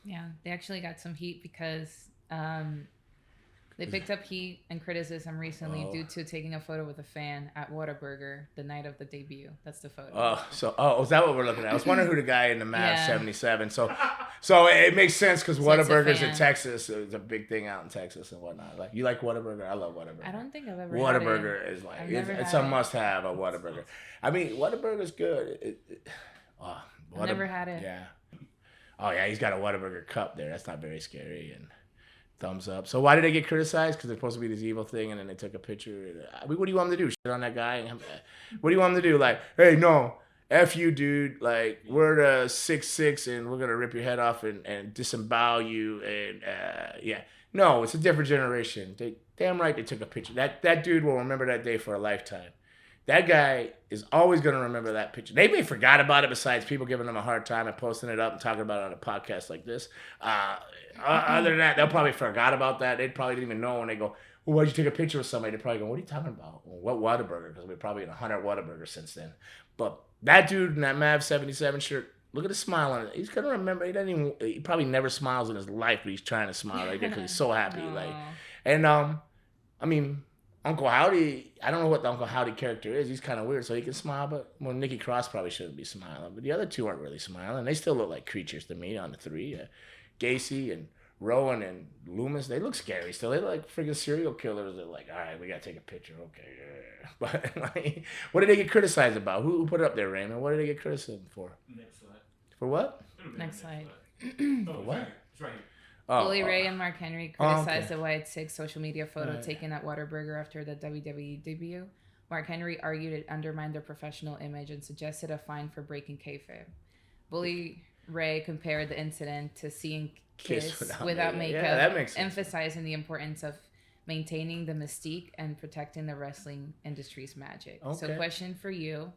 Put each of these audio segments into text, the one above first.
Yeah, they actually got some heat because they picked up heat and criticism recently due to taking a photo with a fan at WhataBurger the night of the debut. That's the photo. Is that what we're looking at? I was wondering who the guy in the Mav Yeah. 77. So it makes sense because So it's a WhataBurger's in fan. Texas. It's a big thing out in Texas and whatnot. Like, you like WhataBurger? I love WhataBurger. I don't think I've ever had it. WhataBurger is like I've never it's had a it. must-have. A WhataBurger. I mean, WhataBurger's good. I've never had it. Yeah. Oh yeah, he's got a WhataBurger cup there. That's not very scary. And thumbs up. So why did they get criticized? Because they're supposed to be this evil thing, and then they took a picture. I mean, what do you want them to do? Shit on that guy? What do you want them to do? Like, hey, no, F you, dude. Like, we're the SICK6, and we're gonna rip your head off and disembowel you. And yeah, no, it's a different generation. Damn right they took a picture. That dude will remember that day for a lifetime. That guy is always going to remember that picture. They may forgot about it, besides people giving him a hard time and posting it up and talking about it on a podcast like this. Other than that, they'll probably forgot about that. They probably didn't even know when they go, well, why'd you take a picture with somebody? They probably go, what are you talking about? Well, what WhataBurger? Because we're probably in 100 WhataBurgers since then. But that dude in that Mav 77 shirt, look at the smile on it. He's going to remember. He probably never smiles in his life, but he's trying to smile right there because he's so happy. Like, and I mean, Uncle Howdy, I don't know what the Uncle Howdy character is. He's kind of weird, so he can smile, but Nikki Cross probably shouldn't be smiling. But the other two aren't really smiling. They still look like creatures to me on the three. Gacy and Rowan and Loomis, they look scary still. They look like freaking serial killers. They're like, all right, we got to take a picture. Okay. Yeah. But like, what did they get criticized about? Who put it up there, Raymond? What did they get criticized for? Next slide. For what? Next slide. For what? It's right here. Bully Ray and Mark Henry criticized okay. the Wyatt SICK social media photo Right. taken at WhataBurger after the WWE debut. Mark Henry argued it undermined their professional image and suggested a fine for breaking kayfabe. Bully Ray compared the incident to seeing Kiss without makeup, Yeah, that makes sense. emphasizing the importance of maintaining the mystique and protecting the wrestling industry's magic. So Okay. question for you.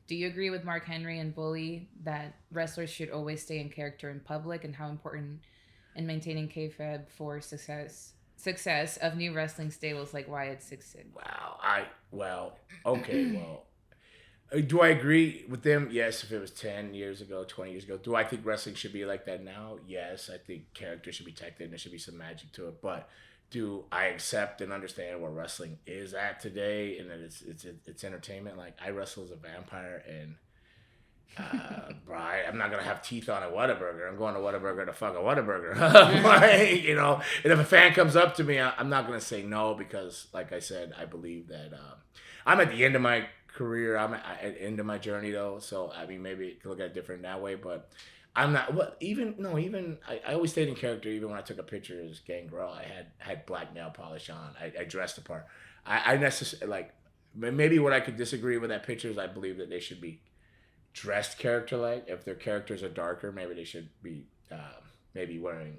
Do you agree with Mark Henry and Bully that wrestlers should always stay in character in public, and how important in maintaining kayfabe for success of new wrestling stables like Wyatt SICK6? Wow. Okay. Do I agree with them? Yes. If it was 10 years ago, 20 years ago. Do I think wrestling should be like that now? Yes. I think characters should be protected and there should be some magic to it. But do I accept and understand where wrestling is at today and that it's entertainment? Like, I wrestle as a vampire, and I'm not gonna have teeth on a WhataBurger. I'm going to WhataBurger to fuck a WhataBurger. Like, you know, and if a fan comes up to me, I'm not gonna say no, because, like I said, I believe that I'm at the end of my career. I'm at the end of my journey, though. So I mean, maybe you can look at it different that way, but I'm not. What I always stayed in character. Even when I took a picture as Gangrel, I had black nail polish on. I dressed the part. I necessarily, like, maybe what I could disagree with that picture is I believe that they should be dressed character like. If their characters are darker, maybe they should be maybe wearing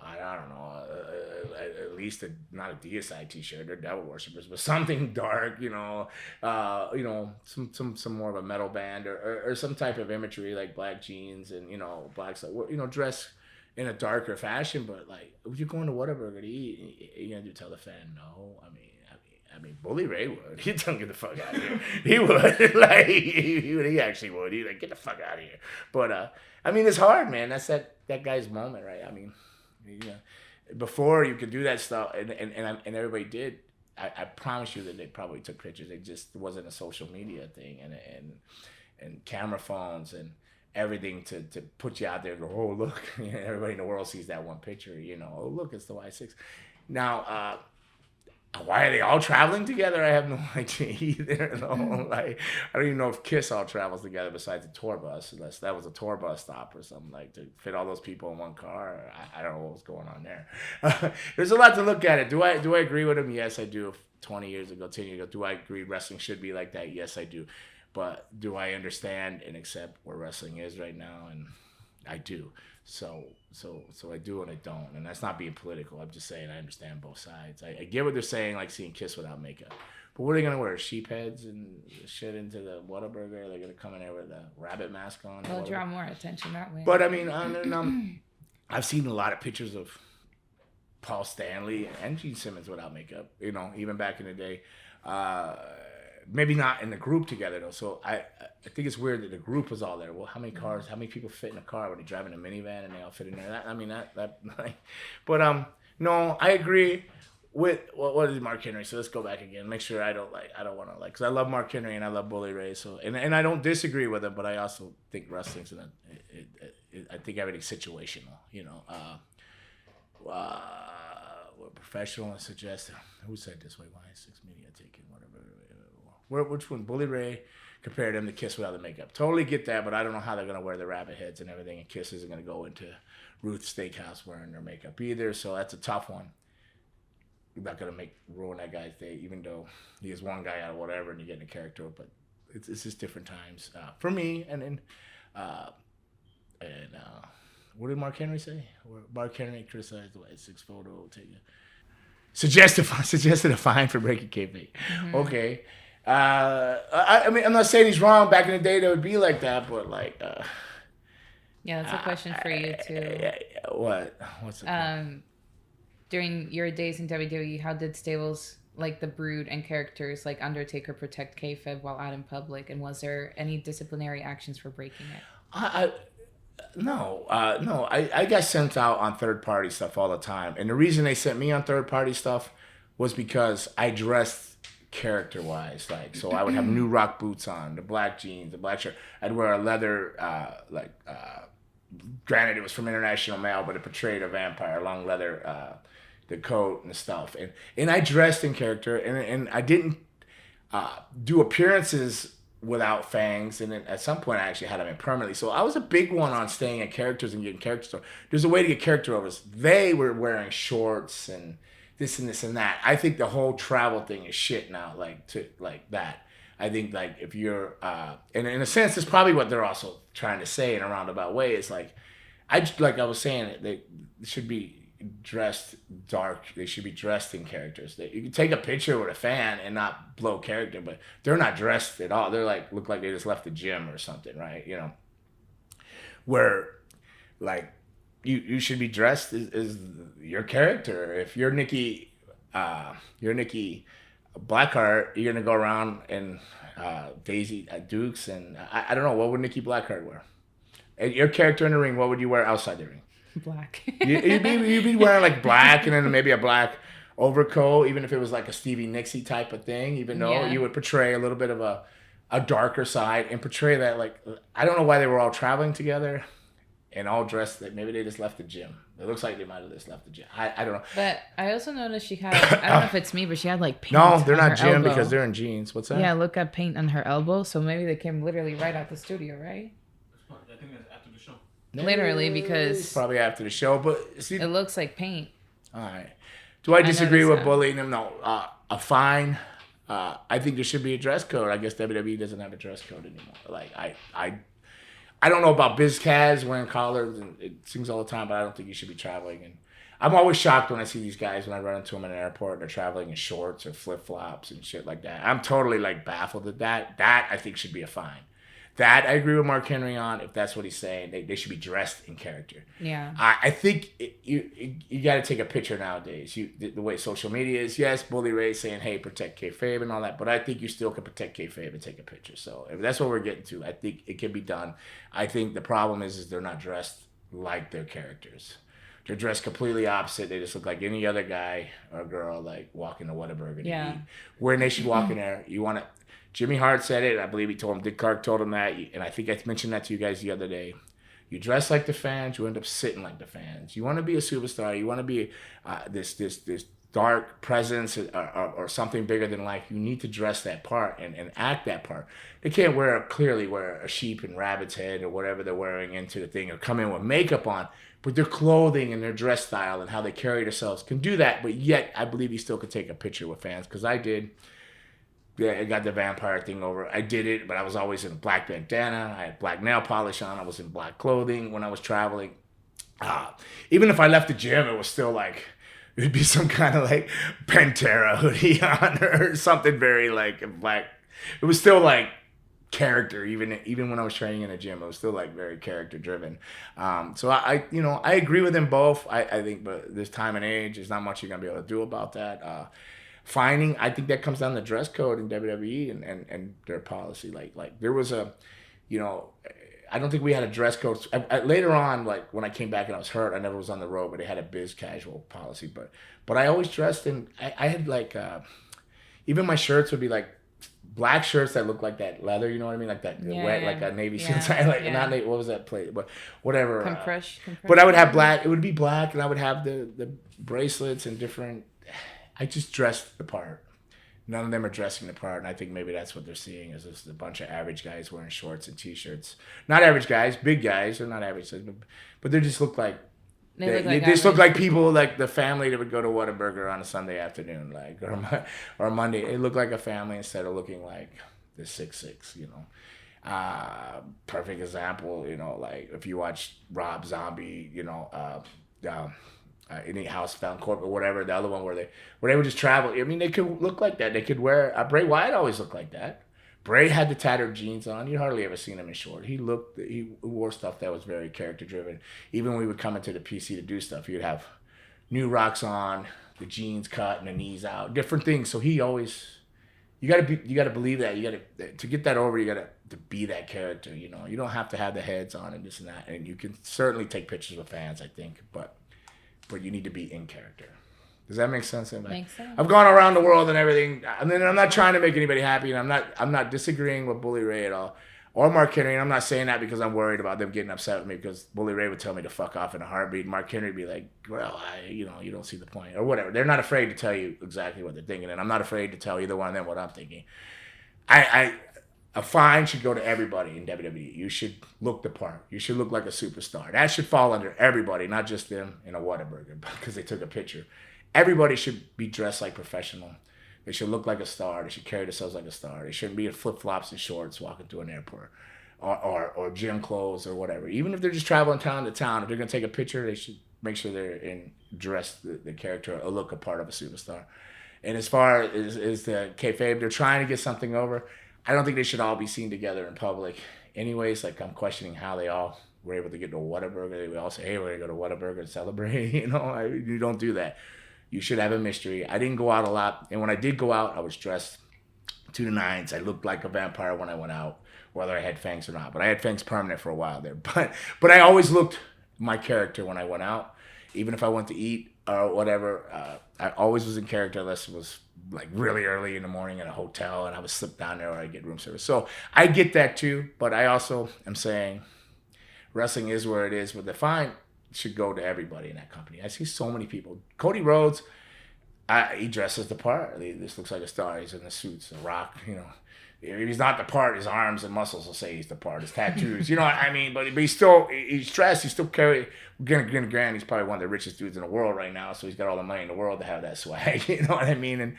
I don't know, at least not a DSI t-shirt. They're devil worshippers, but something dark, some more of a metal band or some type of imagery like black jeans and black stuff. Dress in a darker fashion. But like, if you're going to WhataBurger to eat, you gonna tell the fan no? I mean, Bully Ray would. He'd tell him, get the fuck out of here. He would. Like, he actually would. He'd like, get the fuck out of here. But, I mean, it's hard, man. That's that guy's moment, right? I mean, before you could do that stuff, and everybody did, I promise you that they probably took pictures. It just wasn't a social media thing and camera phones and everything to put you out there and go, oh, look. Everybody in the world sees that one picture, oh, look, it's the Y6. Now, why are they all traveling together? I have no idea either. Like, I don't even know if Kiss all travels together besides the tour bus, unless that was a tour bus stop or something, like to fit all those people in one car. I don't know what was going on there. There's a lot to look at it. Do I agree with him? Yes, I do. 20 years ago, 10 years ago, do I agree wrestling should be like that? Yes, I do. But do I understand and accept where wrestling is right now? And I do. So I do and I don't, and that's not being political. I'm just saying I understand both sides. I get what they're saying, like seeing Kiss without makeup. But what are they gonna wear? Sheep heads and shit into the WhataBurger? They're gonna come in there with a rabbit mask on. They'll draw more attention that way. But I mean, I've seen a lot of pictures of Paul Stanley and Gene Simmons without makeup. Even back in the day. maybe not in the group together though. So I think it's weird that the group was all there. Well, how many cars? How many people fit in a car when you're driving a minivan and they all fit in there? But no, I agree with what is Mark Henry. So let's go back again. Make sure I don't want to because I love Mark Henry and I love Bully Ray. So and I don't disagree with him, but I also think wrestling's I think everything's situational. We're professional and suggest. Who said this? Why Six Media taking whatever? Which one? Bully Ray compared him to Kiss without the makeup. Totally get that, but I don't know how they're gonna wear the rabbit heads and everything. And Kiss isn't gonna go into Ruth's Steakhouse wearing their makeup either. So that's a tough one. You're not gonna ruin that guy's day, even though he is one guy out of whatever and you're getting a character. But it's just different times for me. And then what did Mark Henry say? Mark Henry criticized the Wyatt photo. Suggested a fine for breaking kayfabe. Mm-hmm. Okay. I mean, I'm not saying he's wrong. Back in the day, that would be like that, but like. Yeah, that's a question for you too. What's the during your days in WWE, how did stables like the Brood and characters like Undertaker protect kayfabe while out in public, and was there any disciplinary actions for breaking it? No. I got sent out on third-party stuff all the time. And the reason they sent me on third-party stuff was because I dressed character-wise. Like, so I would have New Rock boots on, the black jeans, the black shirt. I'd wear a leather, granted it was from International Mail, but it portrayed a vampire, long leather, the coat and the stuff. And I dressed in character, and I didn't do appearances without fangs, and then at some point I actually had them in permanently. So I was a big one on staying in characters and getting characters. There's a way to get character overs. They were wearing shorts and this and that. I think the whole travel thing is shit now, like that. I think like if you're, and in a sense, it's probably what they're also trying to say in a roundabout way. It's like I was saying, they should be dressed dark. They should be dressed in characters. You can take a picture with a fan and not blow character, but they're not dressed at all. They're like, look like they just left the gym or something, right? Where like you should be dressed as your character. If you're Nikki Blackheart, you're gonna go around in Daisy Dukes, and I don't know, what would Nikki Blackheart wear? And your character in the ring, what would you wear outside the ring? Black. you'd be wearing like black, and then maybe a black overcoat, even if it was like a Stevie Nicks type of thing, even though you would portray a little bit of a darker side and portray that, like, I don't know why they were all traveling together and all dressed that maybe they just left the gym. It looks like they might have just left the gym. I don't know. But I also noticed she had, I don't know if it's me, but she had like paint. No, they're on not her gym elbow. because they're in jeans. What's that? Yeah, look at paint on her elbow. So maybe they came literally right out the studio, right? I think that's after the show. Literally, because probably after the show, but see, it looks like paint. All right. Do I disagree with that. bullying them? No. A fine. I think there should be a dress code. I guess WWE doesn't have a dress code anymore. Like I don't know about BizCaz wearing collars and things all the time, but I don't think you should be traveling. And I'm always shocked when I see these guys when I run into them in an airport and they're traveling in shorts or flip flops and shit like that. I'm totally like baffled at that. That I think should be a fine. That I agree with Mark Henry on. If that's what he's saying, they should be dressed in character. Yeah. I think you got to take a picture nowadays. The way social media is. Yes, Bully Ray saying, "Hey, protect kayfabe" and all that, but I think you still can protect kayfabe and take a picture. So if that's what we're getting to, I think it can be done. I think the problem is they're not dressed like their characters. They're dressed completely opposite. They just look like any other guy or girl, like walking to WhataBurger to eat. Where they should walk in there. You want to. Jimmy Hart said it. I believe he told him. Dick Clark told him that. And I think I mentioned that to you guys the other day. You dress like the fans. You end up sitting like the fans. You want to be a superstar. You want to be this dark presence or something bigger than life. You need to dress that part and act that part. They can't clearly wear a sheep and rabbit's head or whatever they're wearing into the thing or come in with makeup on. But their clothing and their dress style and how they carry themselves can do that. But yet, I believe you still could take a picture with fans because I did. Yeah, I got the vampire thing over. I did it, but I was always in a black bandana. I had black nail polish on. I was in black clothing when I was traveling. Even if I left the gym, it was still like, it would be some kind of like Pantera hoodie on or something very like black. It was still like character, even when I was training in a gym, it was still like very character driven. So I agree with them both. I think, but this time and age, there's not much you're going to be able to do about that. I think that comes down to dress code in WWE and their policy. Like there was a, you know, I don't think we had a dress code. Later on, like when I came back and I was hurt, I never was on the road, but they had a biz casual policy. But I always dressed in. I had like even my shirts would be like black shirts that look like that leather. You know what I mean? Like that wet, like a Navy SEAL tie. Like not Navy, what was that plate? But whatever. Compression. But I would have black. It would be black, and I would have the bracelets and different. I just dressed the part. None of them are dressing the part, and I think maybe that's what they're seeing is just a bunch of average guys wearing shorts and t-shirts. Not average guys, big guys. They're not average, but they just look like they just look like people like the family that would go to WhataBurger on a Sunday afternoon, like or Monday. They look like a family instead of looking like the SICK6, you know. Perfect example, you know, like if you watch Rob Zombie, you know, any house found court or whatever, the other one where they would just travel. I mean, they could look like that. They could wear Bray Wyatt always looked like that. Bray had the tattered jeans on. You hardly ever seen him in short. He wore stuff that was very character driven. Even when we would come into the PC to do stuff, he'd have new rocks on, the jeans cut and the knees out, different things. So he always, you gotta believe that. You gotta, to get that over, you gotta to be that character. You know, you don't have to have the heads on and this and that. And you can certainly take pictures with fans, I think, but you need to be in character. Does that make sense? Makes sense. I've gone around the world and everything. I mean, I'm not trying to make anybody happy, and I'm not disagreeing with Bully Ray at all, or Mark Henry. And I'm not saying that because I'm worried about them getting upset with me, because Bully Ray would tell me to fuck off in a heartbeat. Mark Henry would be like, well, you don't see the point, or whatever. They're not afraid to tell you exactly what they're thinking, and I'm not afraid to tell either one of them what I'm thinking. A fine should go to everybody in WWE. You should look the part. You should look like a superstar. That should fall under everybody, not just them in a WhataBurger because they took a picture. Everybody should be dressed like professional. They should look like a star. They should carry themselves like a star. They shouldn't be in flip-flops and shorts walking through an airport or gym clothes or whatever. Even if they're just traveling town to town, if they're going to take a picture, they should make sure they're dressed the character or look a part of a superstar. And as far as the kayfabe, they're trying to get something over. I don't think they should all be seen together in public. Anyways, like I'm questioning how they all were able to get to Whataburger. They all say, hey, we're going to go to Whataburger and celebrate. You know, you don't do that. You should have a mystery. I didn't go out a lot. And when I did go out, I was dressed to the nines. I looked like a vampire when I went out, whether I had fangs or not. But I had fangs permanent for a while there. But I always looked my character when I went out. Even if I went to eat or whatever, I always was in character unless it was like really early in the morning in a hotel and I would slip down there or I get room service. So I get that too, but I also am saying wrestling is where it is, but the fine should go to everybody in that company. I see so many people. Cody Rhodes, he dresses the part. This looks like a star. He's in the suits, a rock, you know. If he's not the part, his arms and muscles will say he's the part. His tattoos, you know what I mean? But he's dressed. He's still carrying. Granted, he's probably one of the richest dudes in the world right now, so he's got all the money in the world to have that swag. You know what I mean?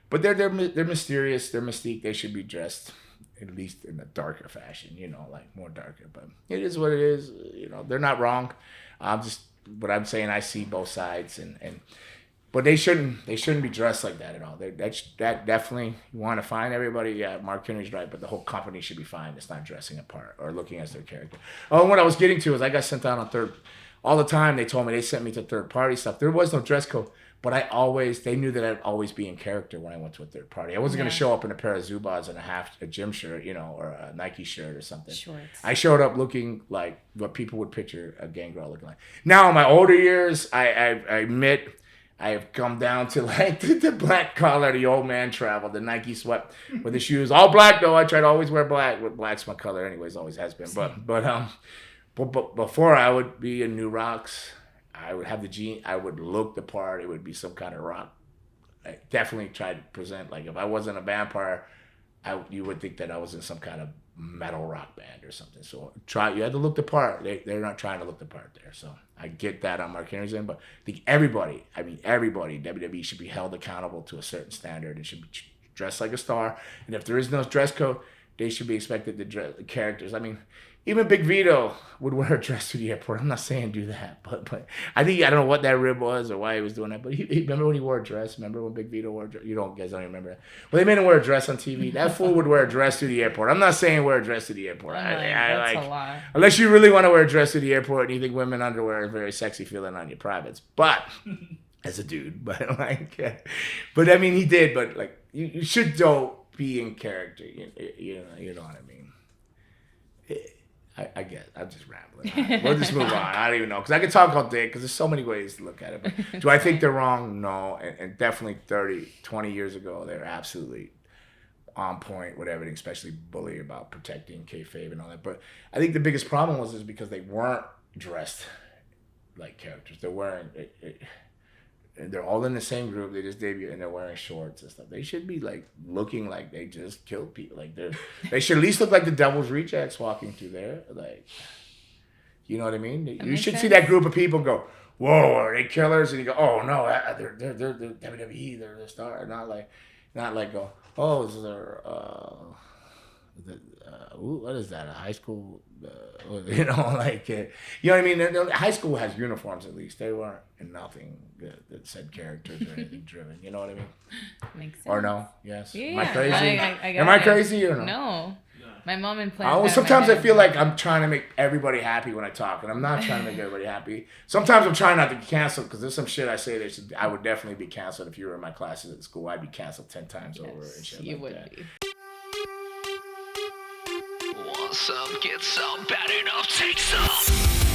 But they're mysterious. They're mystique. They should be dressed at least in a darker fashion. You know, like more darker. But it is what it is. You know, they're not wrong. But I'm saying I see both sides But they shouldn't be dressed like that at all. That definitely, you want to find everybody. Yeah, Mark Henry's right, but the whole company should be fine. It's not dressing apart or looking as their character. Oh, and what I was getting to is I got sent out on all the time. They told me they sent me to third party stuff. There was no dress code, but they knew that I'd always be in character when I went to a third party. I wasn't going to show up in a pair of Zubaz and a gym shirt, you know, or a Nike shirt or something. Shorts. I showed up looking like what people would picture a Gangrel looking like. Now in my older years, I admit I have come down to like the black collar, the old man travel, the Nike sweat with the shoes. All black though. I try to always wear black. Black's my color anyways, always has been. But before I would be in New Rocks, I would have the jeans. I would look the part. It would be some kind of rock. I definitely tried to present like if I wasn't a vampire, you would think that I was in some kind of metal rock band or something. So you had to look the part. They're not trying to look the part there. So I get that on Mark Henry's end, but I think everybody, WWE should be held accountable to a certain standard and should be dressed like a star. And if there is no dress code, they should be expected to dress the characters. I mean, even Big Vito would wear a dress to the airport. I'm not saying do that, but I don't know what that rib was or why he was doing that. But he remember when he wore a dress? Remember when Big Vito wore a dress? Guys don't even remember that. Well, they made him wear a dress on TV. That fool would wear a dress to the airport. I'm not saying wear a dress to the airport. That's a lie. Unless you really want to wear a dress to the airport and you think women underwear is very sexy feeling on your privates. But as a dude, but like, but I mean, he did. But like, you should though be in character. You know what I mean. I get it. I'm just rambling. We'll just move on. I don't even know. Because I could talk all day because there's so many ways to look at it. But do I think they're wrong? No. And definitely 20 years ago, they're absolutely on point with everything, especially Bully about protecting kayfabe and all that. But I think the biggest problem was because they weren't dressed like characters. They're wearing... they're all in the same group. They just debuted and they're wearing shorts and stuff. They should be like looking like they just killed people. Like they should at least look like the Devil's Rejects walking through there. Like, you know what I mean? You should see that group of people go, "Whoa, are they killers?" And you go, "Oh no, they're WWE. They're the star." Not like go, "Oh, is there what is that? A high school?" You know, like you know what I mean. High school has uniforms at least. They weren't in nothing that said characters or anything driven. You know what I mean? Makes sense. Or no? Yes. Yeah. Am I crazy? Am I crazy or no? No. My mom and sometimes I feel like I'm trying to make everybody happy when I talk, and I'm not trying to make everybody happy. Sometimes I'm trying not to cancel because there's some shit I say that I would definitely be canceled if you were in my classes at school. I'd be canceled 10 times over and shit you like would that. Be. Want some, get some, bad enough, take some.